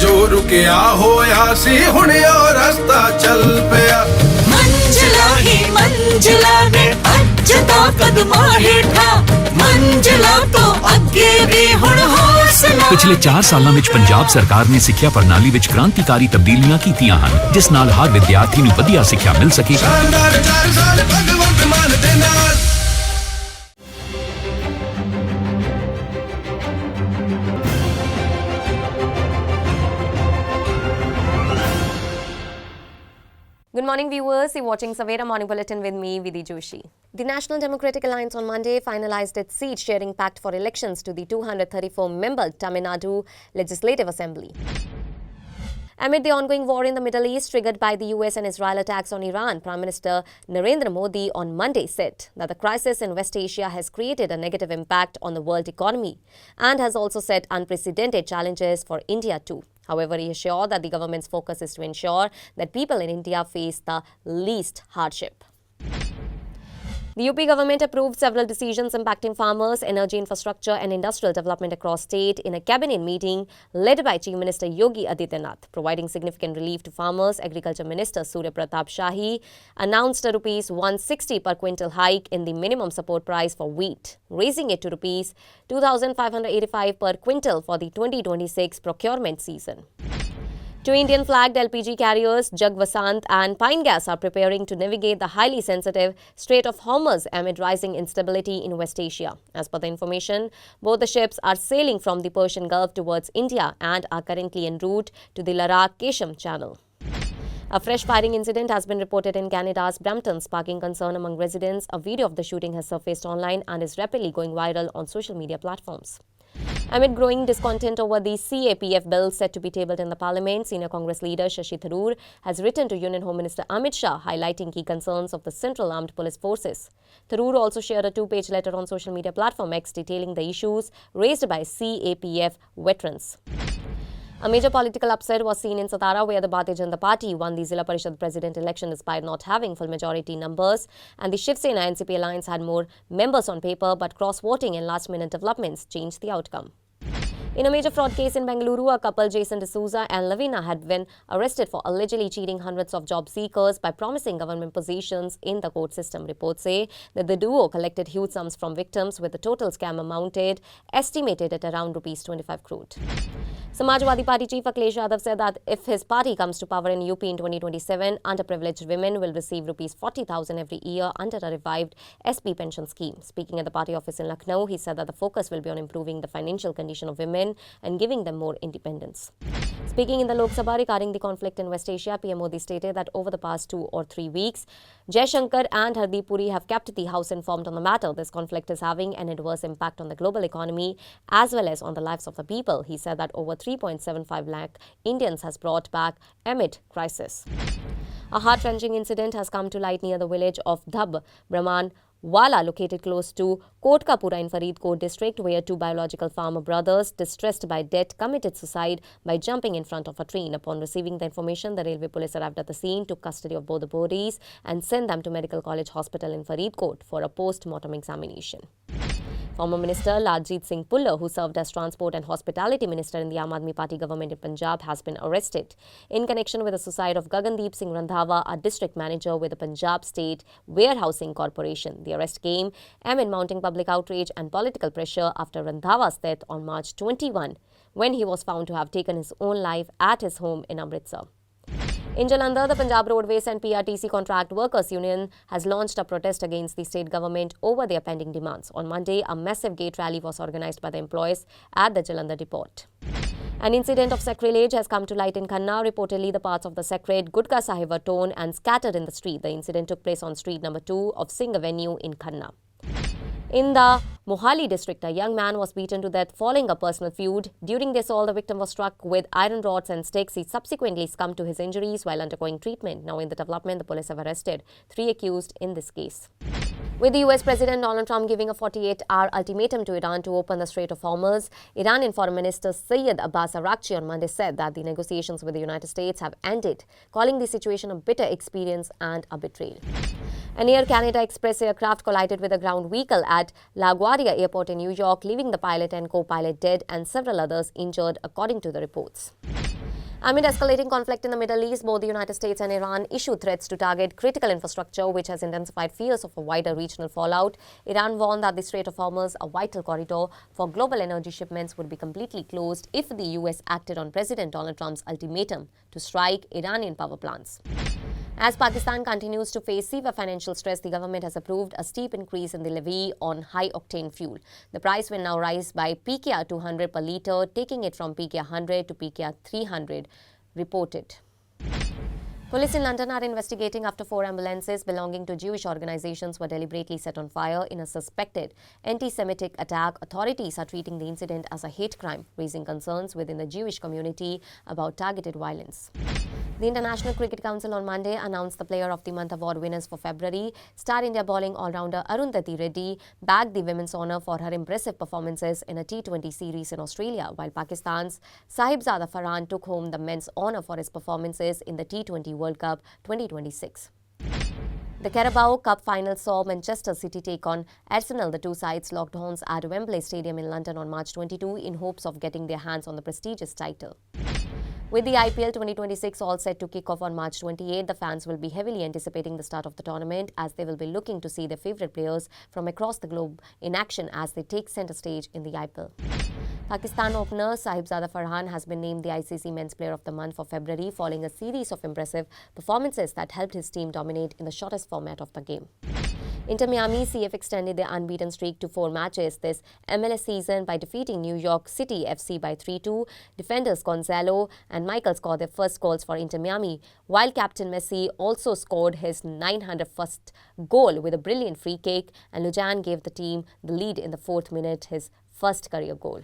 ਜੋ ਰੁਕਿਆ ਹੋਇਆ ਸੀ ਹੁਣ ਉਹ ਰਸਤਾ ਚੱਲ ਪਿਆ ਮੰਜ਼ਿਲਾਂ ਹੀ ਮੰਜ਼ਿਲਾਂ ਨੇ ਅੱਜ ਤਾਂ ਕਦਮਾਂ ਹੇਠਾਂ ਮੰਜ਼ਿਲਾਂ ਤੋਂ ਅੱਗੇ ਵੀ ਹੁਣ ਹੌਸਲਾ। ਪਿਛਲੇ 4 ਸਾਲਾਂ ਵਿੱਚ ਪੰਜਾਬ ਸਰਕਾਰ ਨੇ ਸਿੱਖਿਆ ਪ੍ਰਣਾਲੀ ਵਿੱਚ ਕ੍ਰਾਂਤੀਕਾਰੀ ਤਬਦੀਲੀਆਂ ਕੀਤੀਆਂ ਹਨ, ਜਿਸ ਨਾਲ ਹਰ ਵਿਦਿਆਰਥੀ ਨੂੰ ਵਧੀਆ ਸਿੱਖਿਆ ਮਿਲ ਸਕੇ। ਸ਼ਾਨਦਾਰ 4 ਸਾਲ ਭਗਵੰਤ ਮਾਨ ਦੇ ਨਾਲ। Good morning, viewers. You're watching Savera Morning Bulletin with me, Vidhi Joshi. The National Democratic Alliance on Monday finalized its seat-sharing pact for elections to the 234-member Tamil Nadu Legislative Assembly. Amid the ongoing war in the Middle East triggered by the US and Israel attacks on Iran, Prime Minister Narendra Modi on Monday said that the crisis in West Asia has created a negative impact on the world economy and has also set unprecedented challenges for India too. However, he assured that the government's focus is to ensure that people in India face the least hardship. The UP government approved several decisions impacting farmers, energy infrastructure and industrial development across state in a cabinet meeting led by Chief Minister Yogi Adityanath. Providing significant relief to farmers, Agriculture Minister Surya Pratap Shahi announced a Rs 160 per quintal hike in the minimum support price for wheat, raising it to Rs 2,585 per quintal for the 2026 procurement season. Two Indian-flagged LPG carriers, Jagvasant and Pine Gas, are preparing to navigate the highly sensitive Strait of Hormuz amid rising instability in West Asia. As per the information, both the ships are sailing from the Persian Gulf towards India and are currently en route to the Ladakh-Kesham Channel. A fresh firing incident has been reported in Canada's Brampton, sparking concern among residents. A video of the shooting has surfaced online and is rapidly going viral on social media platforms. Amid growing discontent over the CAPF bill set to be tabled in the parliament, senior Congress leader Shashi Tharoor has written to Union Home Minister Amit Shah highlighting key concerns of the Central Armed Police Forces. Tharoor also shared a 2-page letter on social media platform X detailing the issues raised by CAPF veterans. A major political upset was seen in Satara, where the Bharatiya Janata Party won the Zilla Parishad president election despite not having full majority numbers, and the Shiv Sena NCP alliance had more members on paper, but cross-voting and last-minute developments changed the outcome. In a major fraud case in Bengaluru, a couple, Jason D'Souza and Lavina, had been arrested for allegedly cheating hundreds of job seekers by promising government positions in the court system. Reports say that the duo collected huge sums from victims, with the total scam amounted estimated at around Rs 25 crore. Samajwadi Party chief Akhilesh Yadav said that if his party comes to power in UP in 2027, underprivileged women will receive Rs 40,000 every year under a revived SP pension scheme. Speaking at the party office in Lucknow, he said that the focus will be on improving the financial condition of women and giving them more independence. Speaking in the Lok Sabha regarding the conflict in West Asia, PM Modi stated that over the past 2 or 3 weeks, Jaishankar and Hardeep Puri have kept the House informed on the matter. This conflict is having an adverse impact on the global economy as well as on the lives of the people. He said that over 3.75 lakh Indians has brought back amid crisis. A heart-wrenching incident has come to light near the village of Dhab, Brahman Wala, located close to Kotkapura in Faridkot district, where 2 biological farmer brothers, distressed by debt, committed suicide by jumping in front of a train. Upon receiving the information, the railway police arrived at the scene, took custody of both the bodies and sent them to Medical College Hospital in Faridkot for a post-mortem examination. Former Minister Laljeet Singh Pullar, who served as Transport and Hospitality Minister in the Aam Aadmi Party government in Punjab, has been arrested in connection with the suicide of Gagandeep Singh Randhawa, a district manager with the Punjab State Warehousing Corporation. The arrest came amid mounting public outrage and political pressure after Randhawa's death on March 21, when he was found to have taken his own life at his home in Amritsar. In Jalandhar, the Punjab Roadways and PRTC Contract Workers Union has launched a protest against the state government over their pending demands. On Monday, a massive gate rally was organized by the employees at the Jalandhar depot. An incident of sacrilege has come to light in Khanna. Reportedly, the parts of the sacred Gudka Sahib were torn and scattered in the street. The incident took place on street number 2 of Singh Avenue in Khanna. In the Mohali district, a young man was beaten to death following a personal feud. During the assault, the victim was struck with iron rods and sticks. He subsequently succumbed to his injuries while undergoing treatment. Now in the development, the police have arrested 3 accused in this case. With the US President Donald Trump giving a 48-hour ultimatum to Iran to open the Strait of Hormuz, Iranian Foreign Minister Syed Abbas Araghchi on Monday said that the negotiations with the United States have ended, calling the situation a bitter experience and a betrayal. An Air Canada Express aircraft collided with a ground vehicle at LaGuardia Airport in New York, leaving the pilot and co-pilot dead and several others injured, according to the reports. Amid escalating conflict in the Middle East, both the United States and Iran issued threats to target critical infrastructure, which has intensified fears of a wider regional fallout. Iran warned that the Strait of Hormuz, a vital corridor for global energy shipments, would be completely closed if the US acted on President Donald Trump's ultimatum to strike Iranian power plants. As Pakistan continues to face severe financial stress, the government has approved a steep increase in the levy on high-octane fuel. The price will now rise by PKR 200 per litre, taking it from PKR 100 to PKR 300, reported. Police in London are investigating after 4 ambulances belonging to Jewish organizations were deliberately set on fire in a suspected anti-Semitic attack. Authorities are treating the incident as a hate crime, raising concerns within the Jewish community about targeted violence. The International Cricket Council on Monday announced the Player of the Month award winners for February. Star India bowling all-rounder Arundhati Reddy bagged the women's honour for her impressive performances in a T20 series in Australia, while Pakistan's Sahibzada Farhan took home the men's honour for his performances in the T20 World Cup 2026. The Carabao Cup final saw Manchester City take on Arsenal. The two sides locked horns at Wembley Stadium in London on March 22 in hopes of getting their hands on the prestigious title. With the IPL 2026 all set to kick off on March 28, the fans will be heavily anticipating the start of the tournament, as they will be looking to see their favourite players from across the globe in action as they take centre stage in the IPL. Pakistan opener Sahibzada Farhan has been named the ICC Men's Player of the Month for February, following a series of impressive performances that helped his team dominate in the shortest format of the game. Inter Miami CF extended their unbeaten streak to 4 matches this MLS season by defeating New York City FC by 3-2. Defenders Gonzalo and Michael scored their first goals for Inter Miami, while captain Messi also scored his 901st goal with a brilliant free kick, and Lujan gave the team the lead in the 4th minute, his first career goal.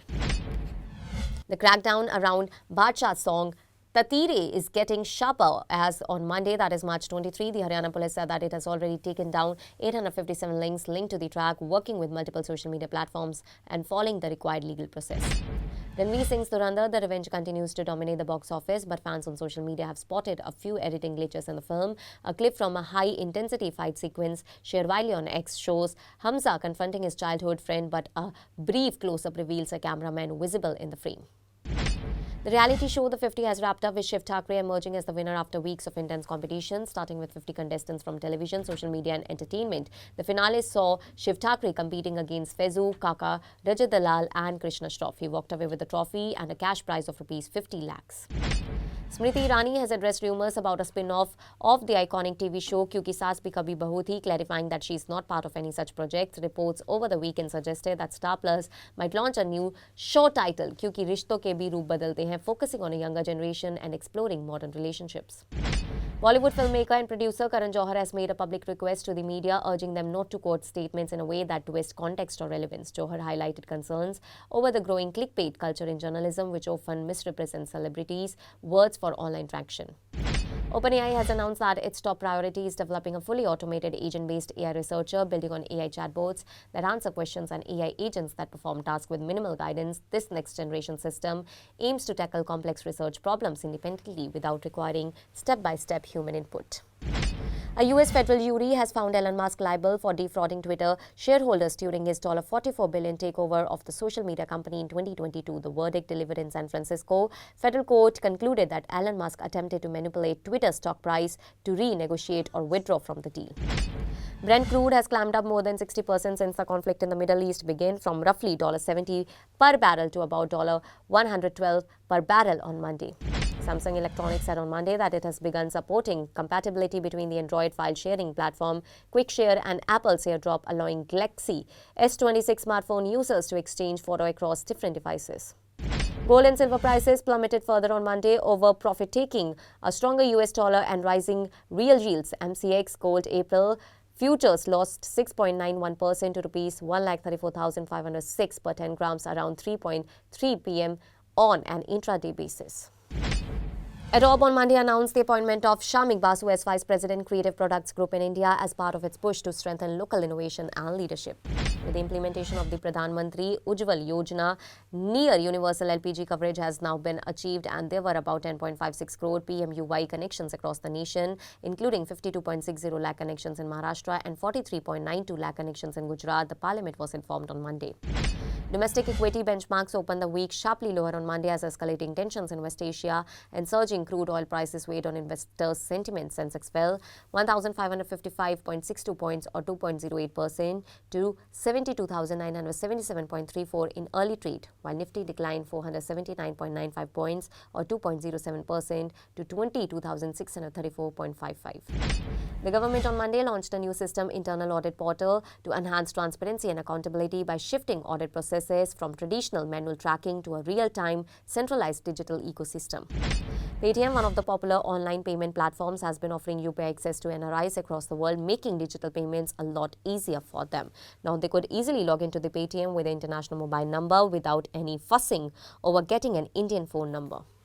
The crackdown around Badshah's song Tatire is getting sharper, as on Monday, that is March 23, the Haryana police said that it has already taken down 857 links linked to the track, working with multiple social media platforms and following the required legal process. Ranveer Singh's Dhurandhar The Revenge continues to dominate the box office, but fans on social media have spotted a few editing glitches in the film. A clip from a high-intensity fight sequence shared widely on X shows Hamza confronting his childhood friend, but a brief close-up reveals a cameraman visible in the frame. The reality show The 50 has wrapped up, with Shiv Thakre emerging as the winner after weeks of intense competition. Starting with 50 contestants from television, social media and entertainment, the finale saw Shiv Thakre competing against Faizu, Kaka, Rajat Dalal and Krishna Shroff. He walked away with the trophy and a cash prize of Rs 50 lakhs. Smriti Irani has addressed rumours about a spin-off of the iconic TV show Kyunki Saas Bhi Kabhi Bahu Thi, clarifying that she is not part of any such projects. Reports over the weekend suggested that Star Plus might launch a new show titled Kyunki Rishton Ke Bhi Roop Badalte Hain, focusing on a younger generation and exploring modern relationships. Bollywood filmmaker and producer Karan Johar has made a public request to the media, urging them not to quote statements in a way that twists context or relevance. Johar highlighted concerns over the growing clickbait culture in journalism, which often misrepresents celebrities' words for online traction. OpenAI has announced that its top priority is developing a fully automated agent-based AI researcher, building on AI chatbots that answer questions and AI agents that perform tasks with minimal guidance. This next-generation system aims to tackle complex research problems independently without requiring step-by-step human input. A US federal jury has found Elon Musk liable for defrauding Twitter shareholders during his $44 billion takeover of the social media company in 2022. The verdict, delivered in San Francisco federal court, concluded that Elon Musk attempted to manipulate Twitter's stock price to renegotiate or withdraw from the deal. Brent crude has climbed up more than 60% since the conflict in the Middle East began, from roughly $70 per barrel to about $112 per barrel on Monday. Samsung Electronics said on Monday that it has begun supporting compatibility between the Android file-sharing platform QuickShare and Apple's AirDrop, allowing Galaxy S26 smartphone users to exchange photos across different devices. Gold and silver prices plummeted further on Monday over profit-taking, a stronger US dollar and rising real yields. MCX Gold April futures lost 6.91% to Rs 1,34,506 per 10 grams, around 3.3 p.m. on an intraday basis. Adobe on Monday announced the appointment of Shamik Basu as Vice President Creative Products Group in India as part of its push to strengthen local innovation and leadership. With the implementation of the Pradhan Mantri Ujjwal Yojana, near universal LPG coverage has now been achieved, and there were about 10.56 crore PMUY connections across the nation, including 52.60 lakh connections in Maharashtra and 43.92 lakh connections in Gujarat, the Parliament was informed on Monday. Domestic equity benchmarks opened the week sharply lower on Monday as escalating tensions in West Asia and surging crude oil prices weighed on investors' sentiment. Sensex fell 1,555.62 points or 2.08% to 72,977.34 in early trade, while Nifty declined 479.95 points or 2.07% to 22,634.55. The government on Monday launched a new system, internal audit portal, to enhance transparency and accountability by shifting audit processes from traditional manual tracking to a real-time, centralized digital ecosystem. Paytm, one of the popular online payment platforms, has been offering UPI access to NRIs across the world, making digital payments a lot easier for them. Now, they could easily log into the Paytm with an international mobile number without any fussing over getting an Indian phone number.